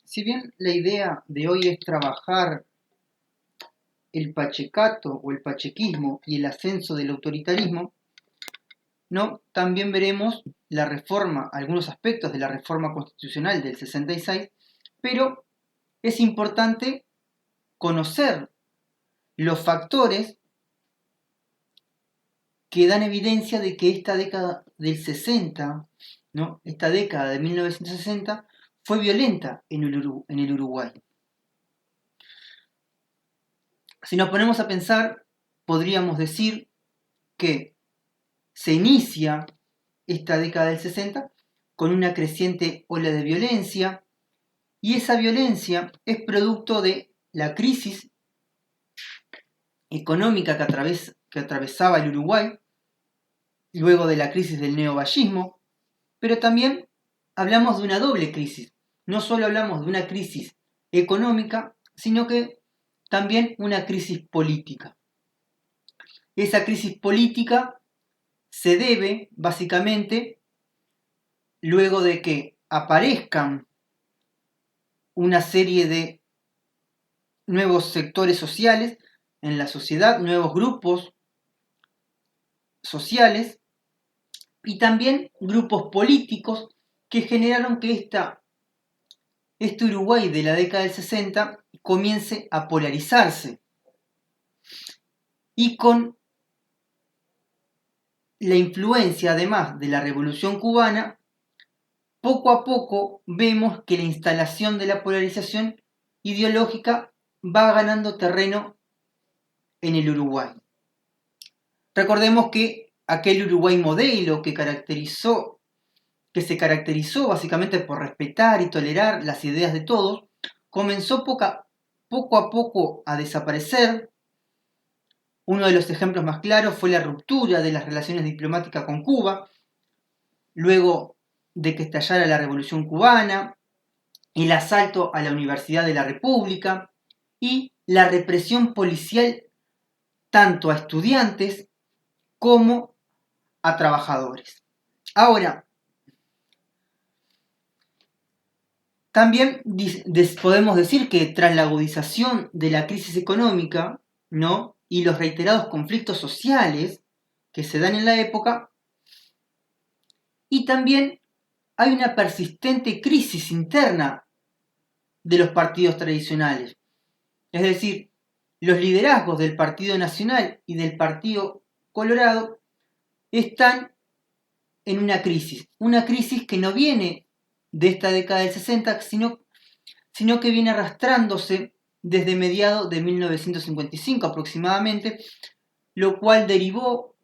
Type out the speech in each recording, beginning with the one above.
Si bien la idea de hoy es trabajar el pachecato o el pachequismo y el ascenso del autoritarismo, ¿no? También veremos la reforma, algunos aspectos de la reforma constitucional del 66, pero es importante conocer los factores que dan evidencia de que esta década del 60, ¿no? Esta década de 1960 fue violenta en el Uruguay. Si nos ponemos a pensar, podríamos decir que se inicia esta década del 60 con una creciente ola de violencia, y esa violencia es producto de la crisis económica que atravesaba el Uruguay, luego de la crisis del neovallismo, pero también hablamos de una doble crisis. No solo hablamos de una crisis económica, sino que también una crisis política. Esa crisis política se debe, básicamente, luego de que aparezcan una serie de nuevos sectores sociales en la sociedad, nuevos grupos sociales y también grupos políticos que generaron que este Uruguay de la década del 60 comience a polarizarse. Y con la influencia, además de la Revolución Cubana, poco a poco vemos que la instalación de la polarización ideológica va ganando terreno en el Uruguay. Recordemos que aquel Uruguay modelo que se caracterizó básicamente por respetar y tolerar las ideas de todos, comenzó poco a poco a desaparecer. Uno de los ejemplos más claros fue la ruptura de las relaciones diplomáticas con Cuba, luego de que estallara la Revolución Cubana, el asalto a la Universidad de la República y la represión policial tanto a estudiantes como a trabajadores. Ahora, también podemos decir que tras la agudización de la crisis económica, ¿no? Y los reiterados conflictos sociales que se dan en la época, y también hay una persistente crisis interna de los partidos tradicionales. Es decir, los liderazgos del Partido Nacional y del Partido Colorado están en una crisis que no viene de esta década del 60, sino que viene arrastrándose desde mediados de 1955 aproximadamente, lo cual derivó,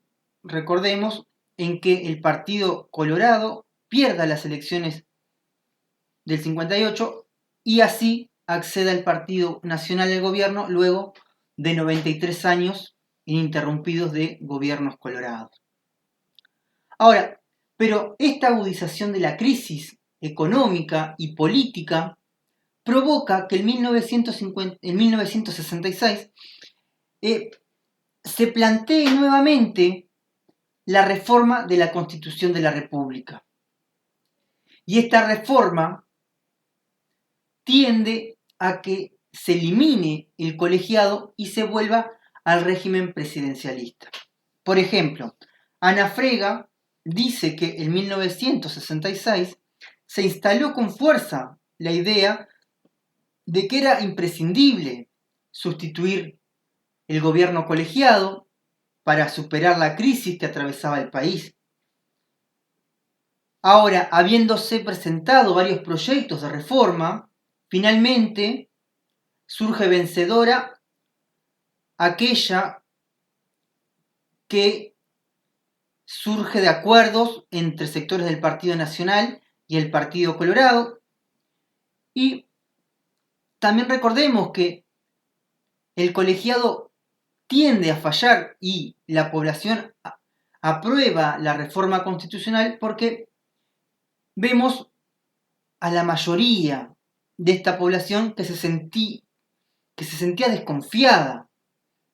recordemos, en que el Partido Colorado pierda las elecciones del 58 y así acceda al Partido Nacional del Gobierno luego de 93 años ininterrumpidos de gobiernos colorados. Ahora, pero esta agudización de la crisis económica y política provoca que en 1966 se plantee nuevamente la reforma de la Constitución de la República. Y esta reforma tiende a que se elimine el colegiado y se vuelva al régimen presidencialista. Por ejemplo, Ana Frega dice que en 1966 se instaló con fuerza la idea de que era imprescindible sustituir el gobierno colegiado para superar la crisis que atravesaba el país. Ahora, habiéndose presentado varios proyectos de reforma, finalmente surge vencedora aquella que surge de acuerdos entre sectores del Partido Nacional y el Partido Colorado. Y también recordemos que el colegiado tiende a fallar y la población aprueba la reforma constitucional porque vemos a la mayoría de esta población que se sentía desconfiada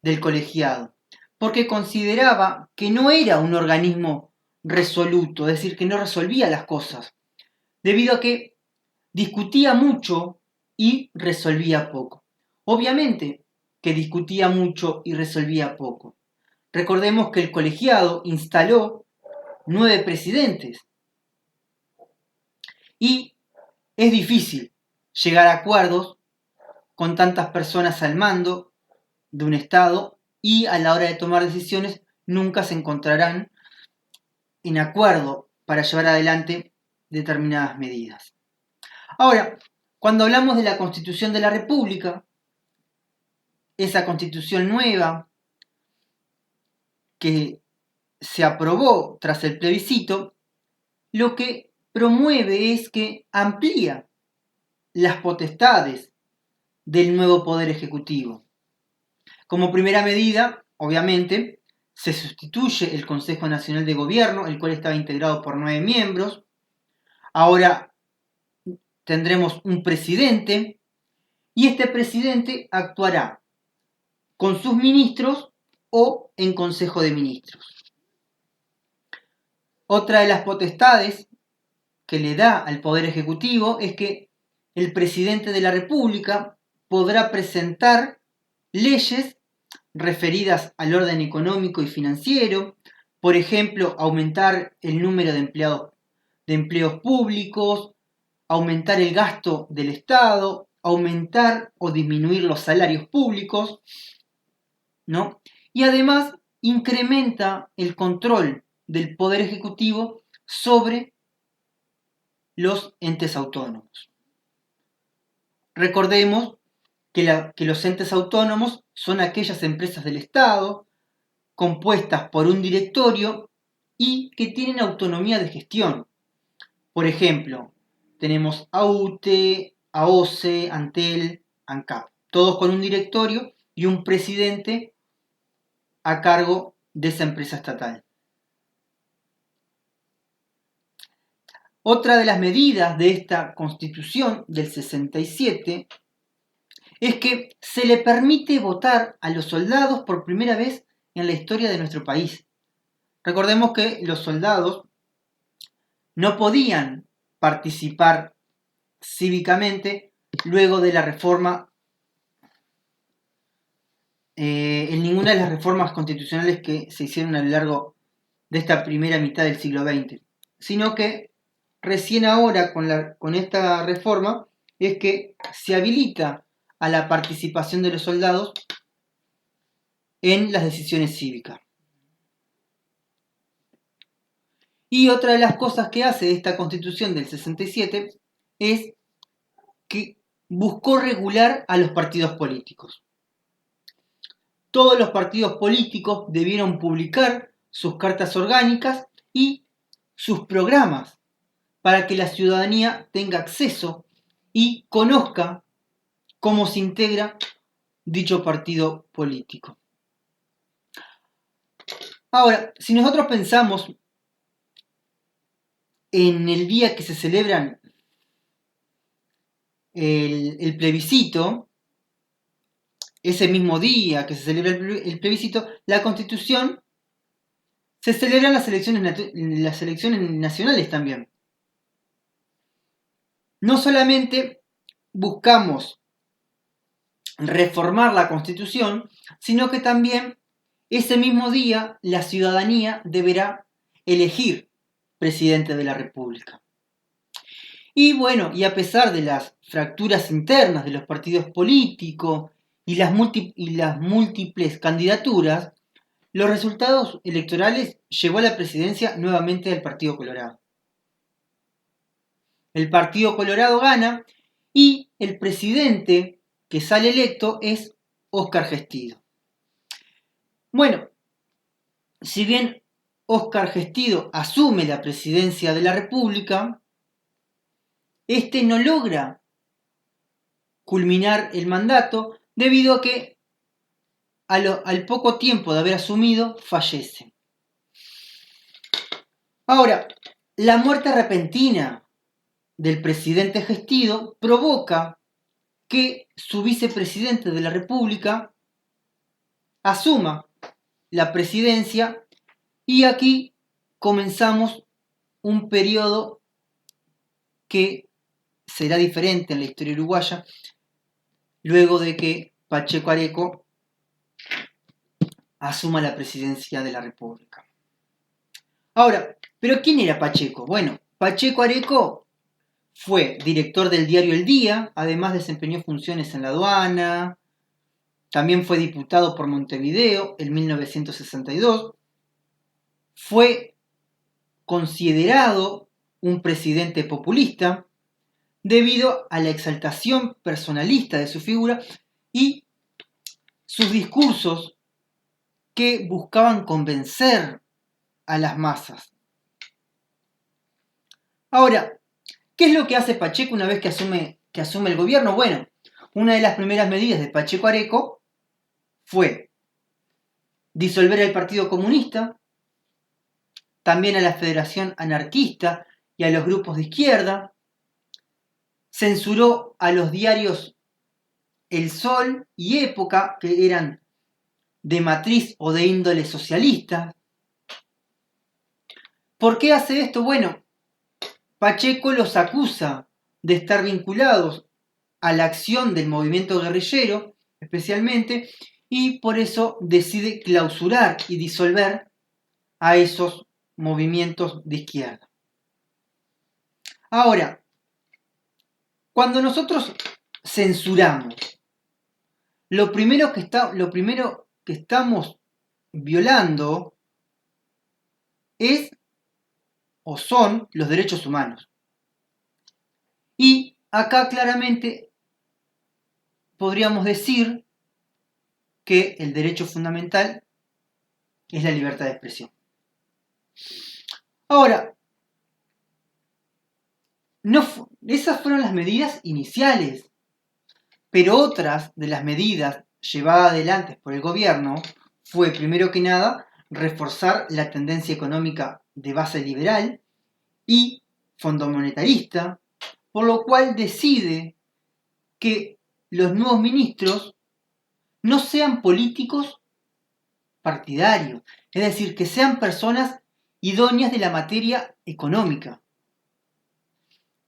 del colegiado, porque consideraba que no era un organismo resoluto, es decir, que no resolvía las cosas, debido a que discutía mucho y resolvía poco. Obviamente que discutía mucho y resolvía poco. Recordemos que el colegiado instaló 9 presidentes y es difícil llegar a acuerdos con tantas personas al mando de un Estado y a la hora de tomar decisiones nunca se encontrarán en acuerdo para llevar adelante determinadas medidas. Ahora, cuando hablamos de la Constitución de la República, esa Constitución nueva que se aprobó tras el plebiscito, lo que promueve es que amplía las potestades del nuevo Poder Ejecutivo. Como primera medida, obviamente, se sustituye el Consejo Nacional de Gobierno, el cual estaba integrado por 9 miembros. Ahora tendremos un presidente y este presidente actuará con sus ministros o en Consejo de Ministros. Otra de las potestades que le da al Poder Ejecutivo es que el presidente de la República podrá presentar leyes referidas al orden económico y financiero, por ejemplo, aumentar el número de empleos públicos, aumentar el gasto del Estado, aumentar o disminuir los salarios públicos, ¿no? Y además incrementa el control del Poder Ejecutivo sobre los entes autónomos. Recordemos que los entes autónomos son aquellas empresas del Estado compuestas por un directorio y que tienen autonomía de gestión. Por ejemplo, tenemos AUTE, AOCE, ANTEL, ANCAP, todos con un directorio y un presidente a cargo de esa empresa estatal. Otra de las medidas de esta Constitución del 67 es que se le permite votar a los soldados por primera vez en la historia de nuestro país. Recordemos que los soldados no podían participar cívicamente luego de la reforma, en ninguna de las reformas constitucionales que se hicieron a lo largo de esta primera mitad del siglo XX, sino que recién ahora con esta reforma es que se habilita a la participación de los soldados en las decisiones cívicas. Y otra de las cosas que hace esta Constitución del 67 es que buscó regular a los partidos políticos. Todos los partidos políticos debieron publicar sus cartas orgánicas y sus programas para que la ciudadanía tenga acceso y conozca cómo se integra dicho partido político. Ahora, si nosotros pensamos en el día que se celebran el plebiscito, ese mismo día que se celebra el plebiscito, la Constitución, se celebran las elecciones nacionales también. No solamente buscamos reformar la Constitución, sino que también ese mismo día la ciudadanía deberá elegir presidente de la República. Y bueno, y a pesar de las fracturas internas de los partidos políticos y las múltiples candidaturas, los resultados electorales llevó a la presidencia nuevamente al Partido Colorado. El Partido Colorado gana y el presidente que sale electo es Óscar Gestido. Bueno, si bien Óscar Gestido asume la presidencia de la República, este no logra culminar el mandato debido a que al poco tiempo de haber asumido fallece. Ahora, la muerte repentina del presidente Gestido provoca que su vicepresidente de la República asuma la presidencia y aquí comenzamos un periodo que será diferente en la historia uruguaya luego de que Pacheco Areco asuma la presidencia de la República. Ahora, ¿pero quién era Pacheco? Bueno, Pacheco Areco fue director del diario El Día, además desempeñó funciones en la aduana, también fue diputado por Montevideo en 1962, fue considerado un presidente populista debido a la exaltación personalista de su figura y sus discursos que buscaban convencer a las masas. Ahora, ¿qué es lo que hace Pacheco una vez que asume el gobierno? Bueno, una de las primeras medidas de Pacheco Areco fue disolver el Partido Comunista, también a la Federación Anarquista y a los grupos de izquierda, censuró a los diarios El Sol y Época, que eran de matriz o de índole socialista. ¿Por qué hace esto? Bueno, Pacheco los acusa de estar vinculados a la acción del movimiento guerrillero, especialmente, y por eso decide clausurar y disolver a esos movimientos de izquierda. Ahora, cuando nosotros censuramos, lo primero que estamos violando es o son los derechos humanos. Y acá claramente podríamos decir que el derecho fundamental es la libertad de expresión. Ahora, esas fueron las medidas iniciales, pero otras de las medidas llevadas adelante por el gobierno fue, primero que nada, reforzar la tendencia económica de base liberal y fondomonetarista, por lo cual decide que los nuevos ministros no sean políticos partidarios, es decir, que sean personas idóneas de la materia económica.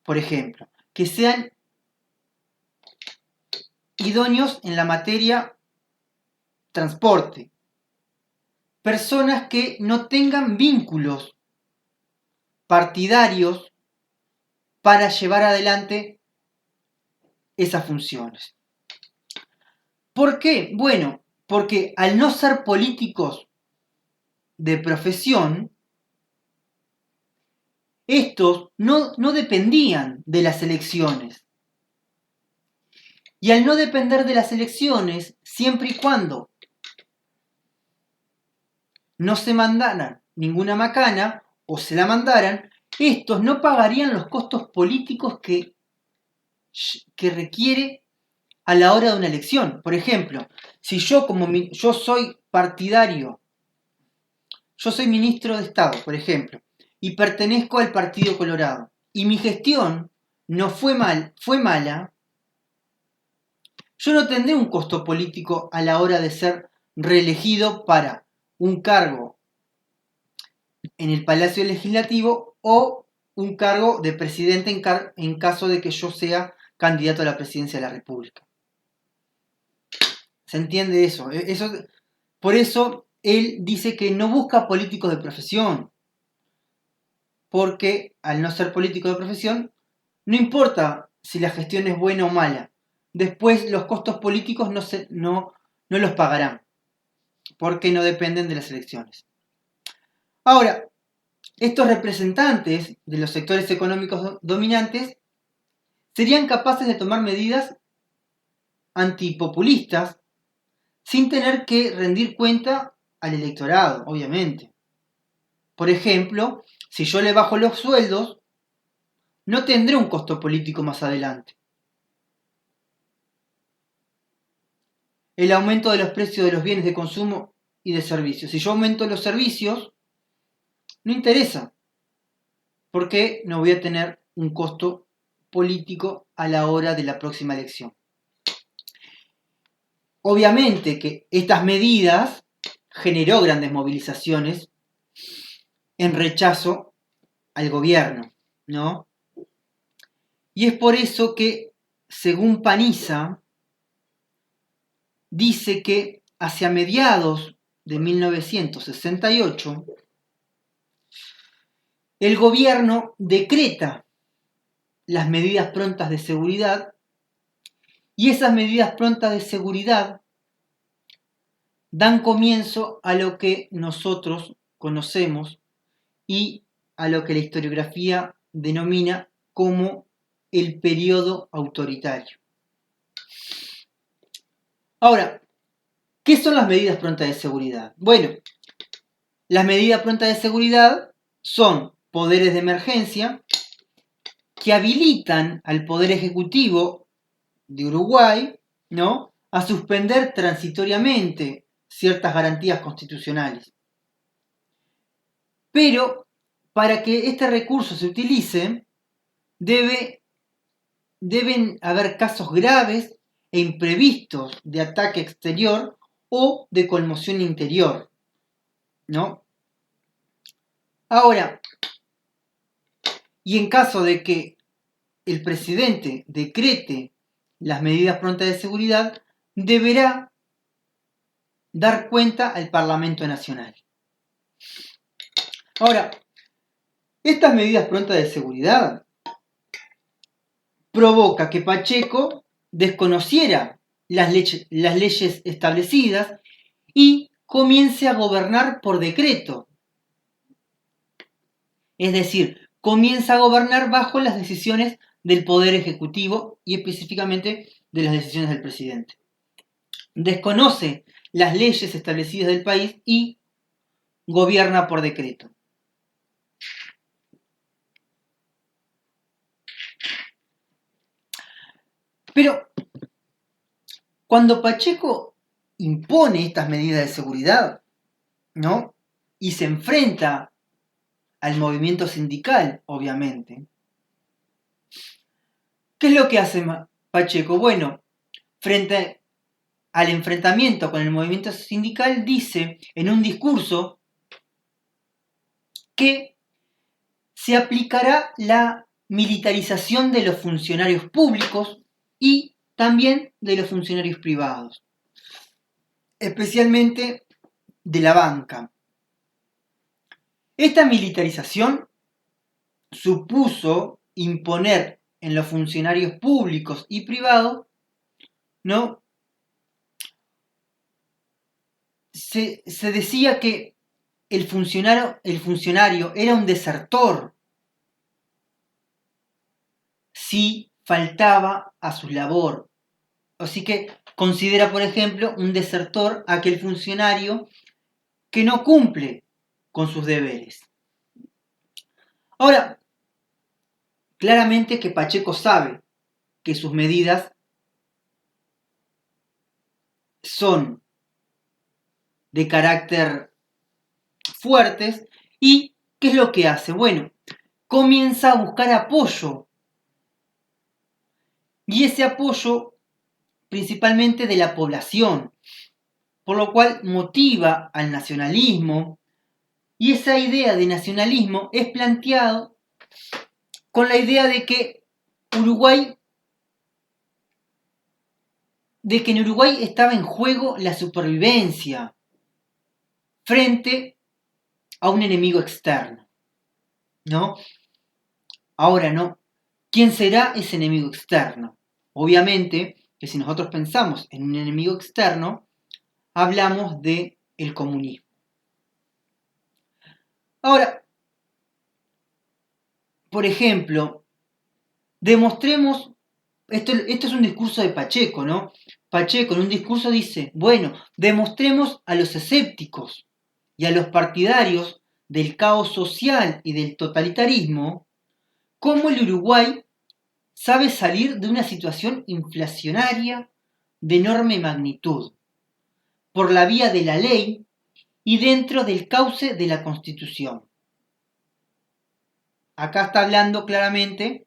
Por ejemplo, que sean idóneos en la materia transporte. Personas que no tengan vínculos partidarios para llevar adelante esas funciones. ¿Por qué? Bueno, porque al no ser políticos de profesión, estos no dependían de las elecciones. Y al no depender de las elecciones, siempre y cuando no se mandaran ninguna macana o se la mandaran, estos no pagarían los costos políticos que requiere a la hora de una elección. Por ejemplo, si yo soy partidario, yo soy ministro de Estado, por ejemplo, y pertenezco al Partido Colorado, y mi gestión no fue mala, yo no tendré un costo político a la hora de ser reelegido para un cargo en el Palacio Legislativo o un cargo de presidente en caso de que yo sea candidato a la presidencia de la República. ¿Se entiende eso? Por eso él dice que no busca políticos de profesión, porque al no ser político de profesión, no importa si la gestión es buena o mala, después los costos políticos no los pagarán, porque no dependen de las elecciones. Ahora, estos representantes de los sectores económicos dominantes serían capaces de tomar medidas antipopulistas sin tener que rendir cuenta al electorado, obviamente. Por ejemplo, si yo le bajo los sueldos, no tendré un costo político más adelante. El aumento de los precios de los bienes de consumo y de servicios. Si yo aumento los servicios, no interesa, porque no voy a tener un costo político a la hora de la próxima elección. Obviamente que estas medidas generó grandes movilizaciones en rechazo al gobierno, ¿no? Y es por eso que, según Paniza, dice que hacia mediados de 1968, el gobierno decreta las medidas prontas de seguridad y esas medidas prontas de seguridad dan comienzo a lo que nosotros conocemos y a lo que la historiografía denomina como el periodo autoritario. Ahora, ¿qué son las medidas prontas de seguridad? Bueno, las medidas prontas de seguridad son poderes de emergencia que habilitan al Poder Ejecutivo de Uruguay, ¿no?, a suspender transitoriamente ciertas garantías constitucionales. Pero para que este recurso se utilice, deben haber casos graves e imprevistos de ataque exterior o de conmoción interior, ¿no? Ahora, y en caso de que el presidente decrete las medidas prontas de seguridad, deberá dar cuenta al Parlamento Nacional. Ahora, estas medidas prontas de seguridad provoca que Pacheco desconociera las leyes establecidas y comience a gobernar por decreto. Es decir, comienza a gobernar bajo las decisiones del Poder Ejecutivo y específicamente de las decisiones del presidente. Desconoce las leyes establecidas del país y gobierna por decreto. Pero cuando Pacheco impone estas medidas de seguridad, ¿no?, y se enfrenta al movimiento sindical, obviamente, ¿qué es lo que hace Pacheco? Bueno, frente al enfrentamiento con el movimiento sindical, dice en un discurso que se aplicará la militarización de los funcionarios públicos y también de los funcionarios privados, especialmente de la banca. Esta militarización supuso imponer en los funcionarios públicos y privados, ¿no? Se decía que el funcionario era un desertor si faltaba a su labor. Así que considera, por ejemplo, un desertor a aquel funcionario que no cumple con sus deberes. Ahora, claramente que Pacheco sabe que sus medidas son de carácter fuertes y ¿qué es lo que hace? Bueno, comienza a buscar apoyo y ese apoyo principalmente de la población, por lo cual motiva al nacionalismo y esa idea de nacionalismo es planteado con la idea de que en Uruguay estaba en juego la supervivencia frente a un enemigo externo, ¿no? Ahora, ¿no? ¿Quién será ese enemigo externo? Obviamente que si nosotros pensamos en un enemigo externo, hablamos de el comunismo. Ahora, por ejemplo, demostremos, esto es un discurso de Pacheco, ¿no? Pacheco en un discurso dice, bueno, demostremos a los escépticos y a los partidarios del caos social y del totalitarismo cómo el Uruguay sabe salir de una situación inflacionaria de enorme magnitud, por la vía de la ley y dentro del cauce de la Constitución. Acá está hablando claramente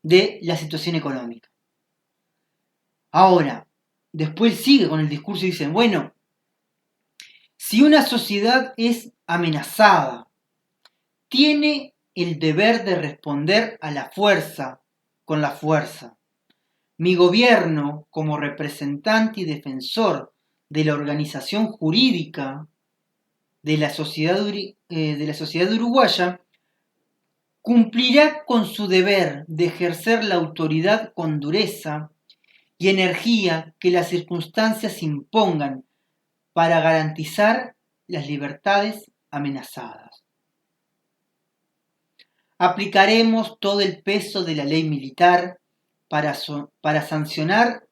de la situación económica. Ahora, después sigue con el discurso y dicen, bueno, si una sociedad es amenazada, tiene el deber de responder a la fuerza con la fuerza. Mi gobierno, como representante y defensor de la organización jurídica de la sociedad uruguaya, cumplirá con su deber de ejercer la autoridad con dureza y energía que las circunstancias impongan para garantizar las libertades amenazadas. Aplicaremos todo el peso de la ley militar para sancionar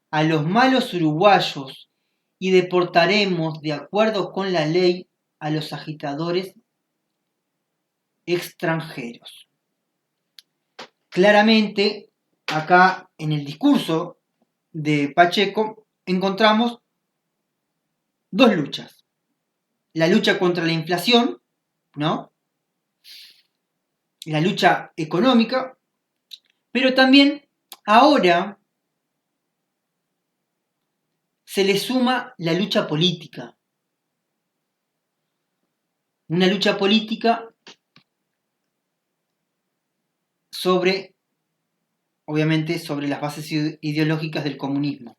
a los malos uruguayos y deportaremos de acuerdo con la ley a los agitadores extranjeros. Claramente, acá en el discurso de Pacheco encontramos dos luchas. La lucha contra la inflación, ¿no? La lucha económica, pero también ahora se le suma la lucha política. Una lucha política obviamente, sobre las bases ideológicas del comunismo.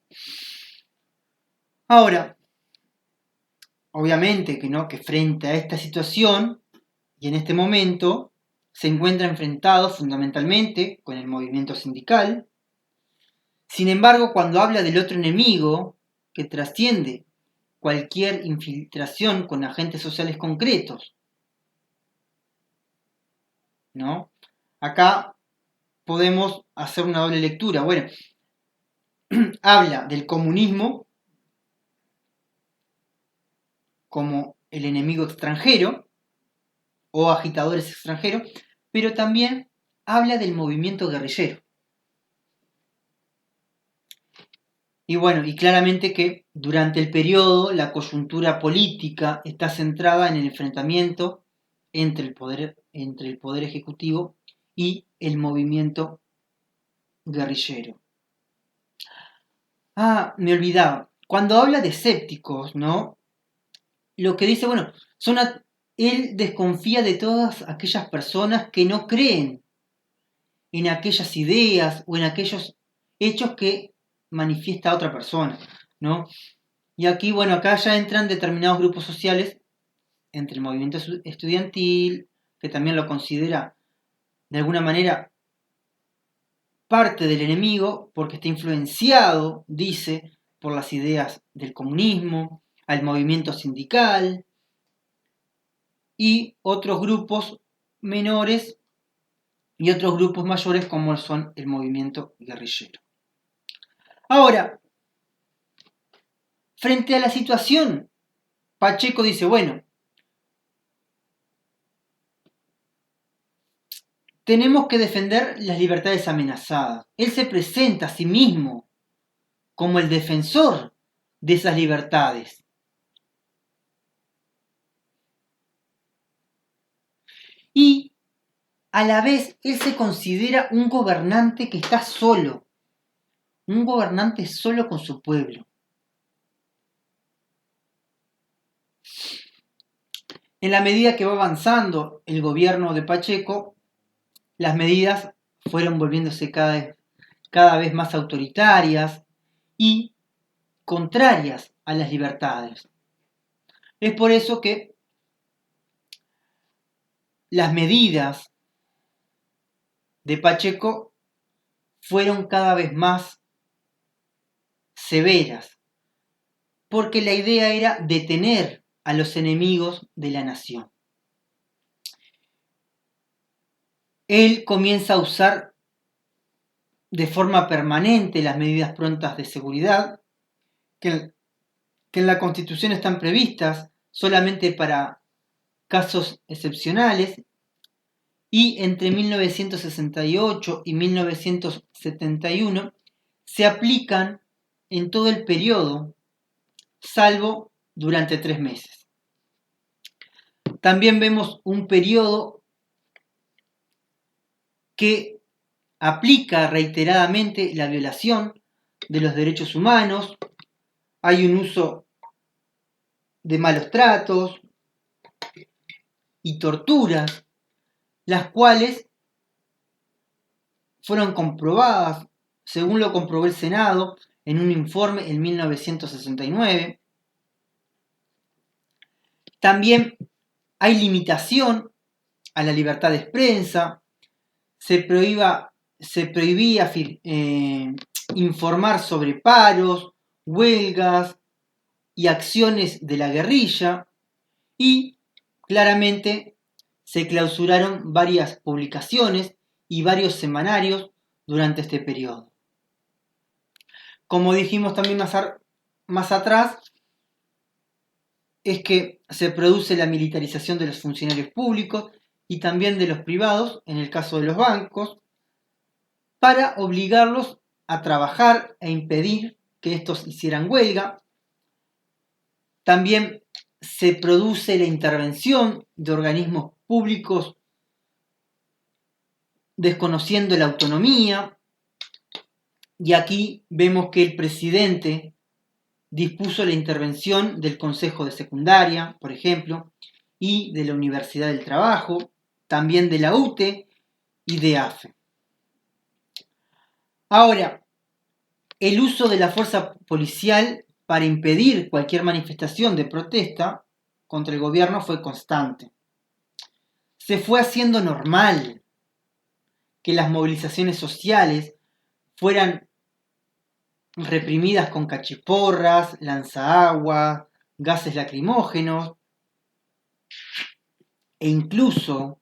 Ahora, obviamente que frente a esta situación y en este momento se encuentra enfrentado fundamentalmente con el movimiento sindical. Sin embargo, cuando habla del otro enemigo que trasciende cualquier infiltración con agentes sociales concretos, ¿no? Acá podemos hacer una doble lectura. Bueno, habla del comunismo como el enemigo extranjero o agitadores extranjeros, pero también habla del movimiento guerrillero. Y bueno, y claramente que durante el periodo la coyuntura política está centrada en el enfrentamiento entre el poder ejecutivo y el movimiento guerrillero. Me olvidaba. Cuando habla de escépticos, ¿no? Lo que dice, bueno, él desconfía de todas aquellas personas que no creen en aquellas ideas o en aquellos hechos que manifiesta otra persona, ¿no? Y aquí, bueno, acá ya entran determinados grupos sociales, entre el movimiento estudiantil, que también lo considera de alguna manera parte del enemigo, porque está influenciado, dice, por las ideas del comunismo, al movimiento sindical, y otros grupos menores y otros grupos mayores como son el movimiento guerrillero. Ahora, frente a la situación, Pacheco dice, bueno, tenemos que defender las libertades amenazadas. Él se presenta a sí mismo como el defensor de esas libertades. Y a la vez él se considera un gobernante que está solo, un gobernante solo con su pueblo. En la medida que va avanzando el gobierno de Pacheco, las medidas fueron volviéndose cada vez más autoritarias y contrarias a las libertades. Es por eso que las medidas de Pacheco fueron cada vez más severas, porque la idea era detener a los enemigos de la nación. Él comienza a usar de forma permanente las medidas prontas de seguridad, que en la Constitución están previstas solamente para casos excepcionales, y entre 1968 y 1971 se aplican en todo el periodo, salvo durante 3 meses. También vemos un periodo que aplica reiteradamente la violación de los derechos humanos, hay un uso de malos tratos y torturas, las cuales fueron comprobadas, según lo comprobó el Senado en un informe en 1969. También hay limitación a la libertad de prensa, se prohibía informar sobre paros, huelgas y acciones de la guerrilla, y claramente se clausuraron varias publicaciones y varios semanarios durante este periodo. Como dijimos también más atrás, es que se produce la militarización de los funcionarios públicos y también de los privados, en el caso de los bancos, para obligarlos a trabajar e impedir que estos hicieran huelga. También se produce la intervención de organismos públicos desconociendo la autonomía, y aquí vemos que el presidente dispuso la intervención del Consejo de Secundaria, por ejemplo, y de la Universidad del Trabajo, también de la UTE y de AFE. Ahora, el uso de la fuerza policial para impedir cualquier manifestación de protesta contra el gobierno fue constante. Se fue haciendo normal que las movilizaciones sociales fueran reprimidas con cachiporras, lanzaagua, gases lacrimógenos e incluso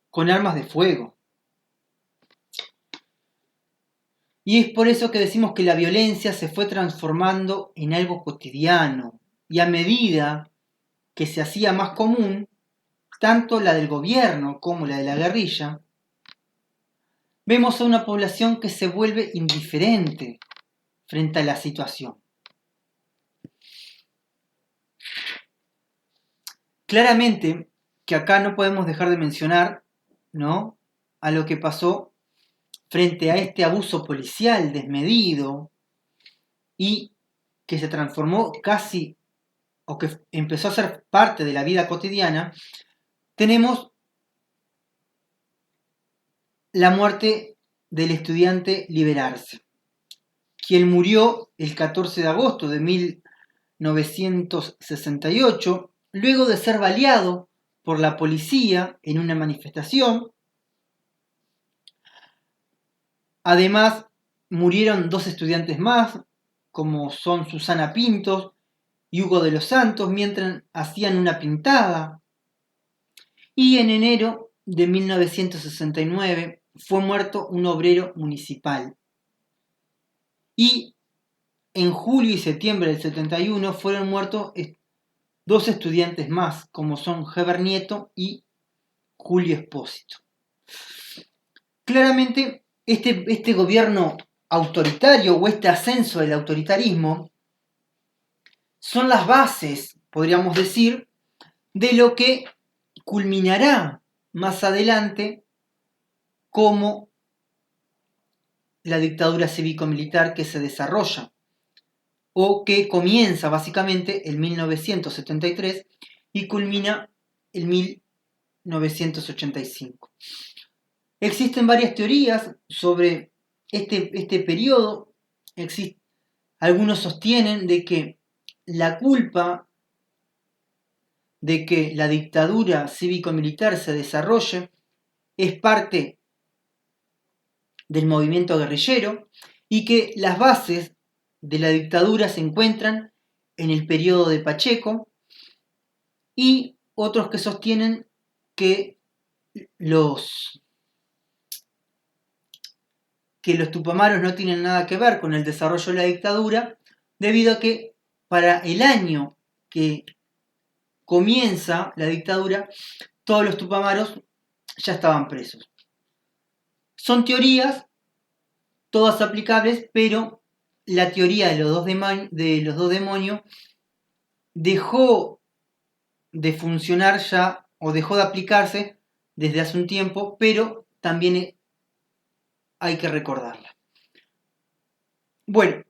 con armas de fuego. Y es por eso que decimos que la violencia se fue transformando en algo cotidiano, y a medida que se hacía más común, tanto la del gobierno como la de la guerrilla, vemos a una población que se vuelve indiferente frente a la situación. Claramente que acá no podemos dejar de mencionar, ¿no?, a lo que pasó frente a este abuso policial desmedido y que se transformó casi, o que empezó a ser parte de la vida cotidiana. Tenemos la muerte del estudiante Liberarse, quien murió el 14 de agosto de 1968, luego de ser baleado por la policía en una manifestación. Además, murieron 2 estudiantes más, como son Susana Pintos y Hugo de los Santos, mientras hacían una pintada. Y en enero de 1969 fue muerto un obrero municipal. Y en julio y septiembre del 71 fueron muertos 2 estudiantes más, como son Heber Nieto y Julio Espósito. Claramente, este gobierno autoritario o este ascenso del autoritarismo son las bases, podríamos decir, de lo que culminará más adelante como la dictadura cívico-militar que se desarrolla o que comienza básicamente en 1973 y culmina en 1985. Existen varias teorías sobre este periodo. Algunos sostienen de que la culpa de que la dictadura cívico-militar se desarrolle es parte del movimiento guerrillero y que las bases de la dictadura se encuentran en el periodo de Pacheco, y otros que sostienen que los tupamaros no tienen nada que ver con el desarrollo de la dictadura, debido a que para el año que comienza la dictadura, todos los tupamaros ya estaban presos. Son teorías, todas aplicables, pero la teoría de los dos demonios dejó de funcionar ya, o dejó de aplicarse desde hace un tiempo, pero también hay que recordarla. Bueno,